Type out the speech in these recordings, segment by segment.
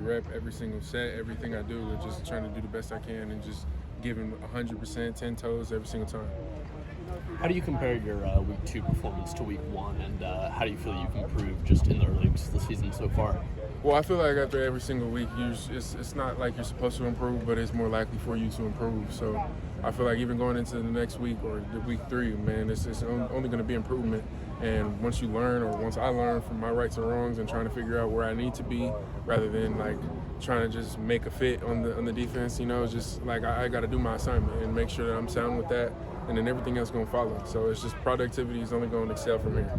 rep, every single set, everything I do, and just trying to do the best I can and just giving 100%, 10 toes every single time. How do you compare your week 2 performance to week 1, and how do you feel you've improved just in the early weeks of the season so far? Well, I feel like after every single week, it's not like you're supposed to improve, but it's more likely for you to improve. So I feel like even going into the next week or the week 3, man, it's only going to be improvement. And once you learn, or once I learn from my rights and wrongs and trying to figure out where I need to be, rather than like trying to just make a fit on the defense, just like I got to do my assignment and make sure that I'm sound with that, and then everything else going to follow. So it's just productivity is only going to excel from here.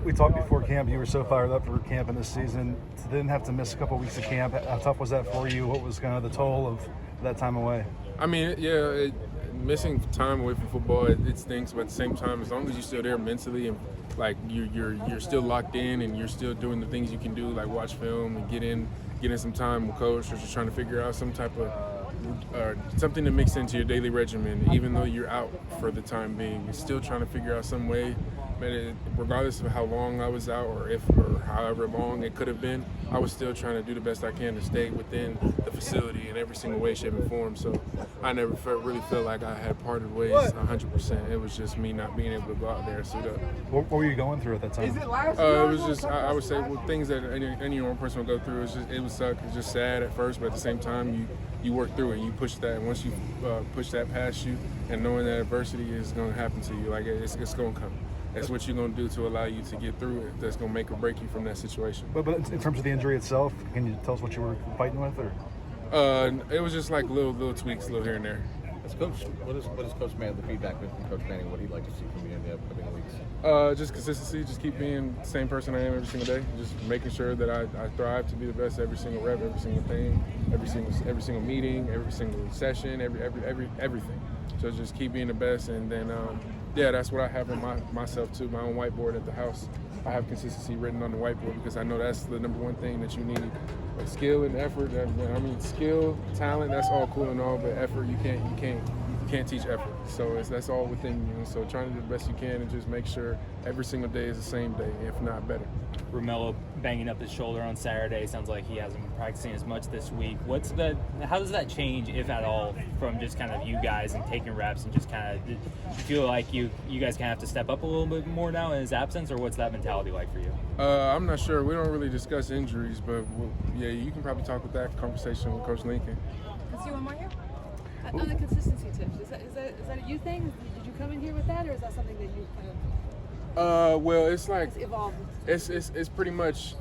We talked before camp. You were so fired up for camp in this season. Didn't have to miss a couple weeks of camp. How tough was that for you? What was kind of the toll of that time away? I mean, missing time away from football, it stinks. But at the same time, as long as you're still there mentally and like you're still locked in and you're still doing the things you can do, like watch film and get in some time with coach, or just trying to figure out some type of something to mix into your daily regimen, even though you're out for the time being. You're still trying to figure out some way, regardless of how long I was out or however long it could have been, I was still trying to do the best I can to stay within the facility in every single way, shape, and form. So I never really felt like I had parted ways 100%. It was just me not being able to go out there and suit up. What were you going through at that time? It was just, I would say, things that any one person would go through. It would suck. It's just sad at first, but at the same time, you work through it. You push that, and once you push that past you, and knowing that adversity is going to happen to you, like it's going to come. That's what you're going to do to allow you to get through it. That's going to make or break you from that situation. But in terms of the injury itself, can you tell us what you were fighting with, or? It was just like little tweaks, little here and there. As coach, what does Coach Manning, the feedback from Coach Manning, what he'd like to see from you in the upcoming weeks? Just consistency, just keep being the same person I am every single day. Just making sure that I thrive to be the best every single rep, every single thing, every single meeting, every single session, everything. So just keep being the best, and then that's what I have in myself too. My own whiteboard at the house. I have consistency written on the whiteboard because I know that's the number one thing that you need. Like skill and effort. Skill, talent, that's all cool and all, but effort, you can't teach effort. So that's all within you. So trying to do the best you can and just make sure every single day is the same day, if not better. Romello banging up his shoulder on Saturday. Sounds like he hasn't been practicing as much this week. How does that change, if at all, from just kind of you guys and taking reps and just kind of, do you feel like you guys kind of have to step up a little bit more now in his absence, or what's that mentality like for you? I'm not sure. We don't really discuss injuries, but you can probably talk with that conversation with Coach Lincoln. Can I see one more here? On the consistency tips, is that a you thing? Did you come in here with that, or is that something that you kind of? Well, it's like evolved. It's pretty much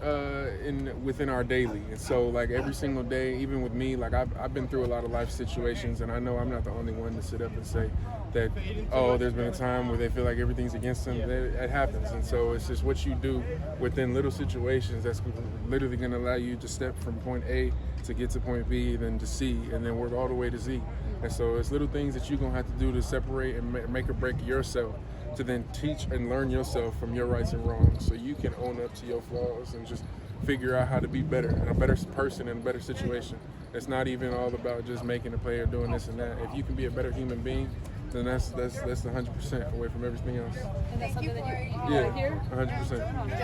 within our daily, and so like every single day, even with me, like I've been through a lot of life situations, and I know I'm not the only one to sit up and say that there's been a time where they feel like everything's against them. It happens, and so it's just what you do within little situations that's literally going to allow you to step from point A to get to point B, then to C, and then work all the way to Z. And so it's little things that you're going to have to do to separate and make or break yourself, to then teach and learn yourself from your rights and wrongs, so you can own up to your flaws and just figure out how to be better and a better person in a better situation. It's not even all about just making a play or doing this and that. If you can be a better human being, then that's 100% away from everything else. And that's something that you hear? 100%.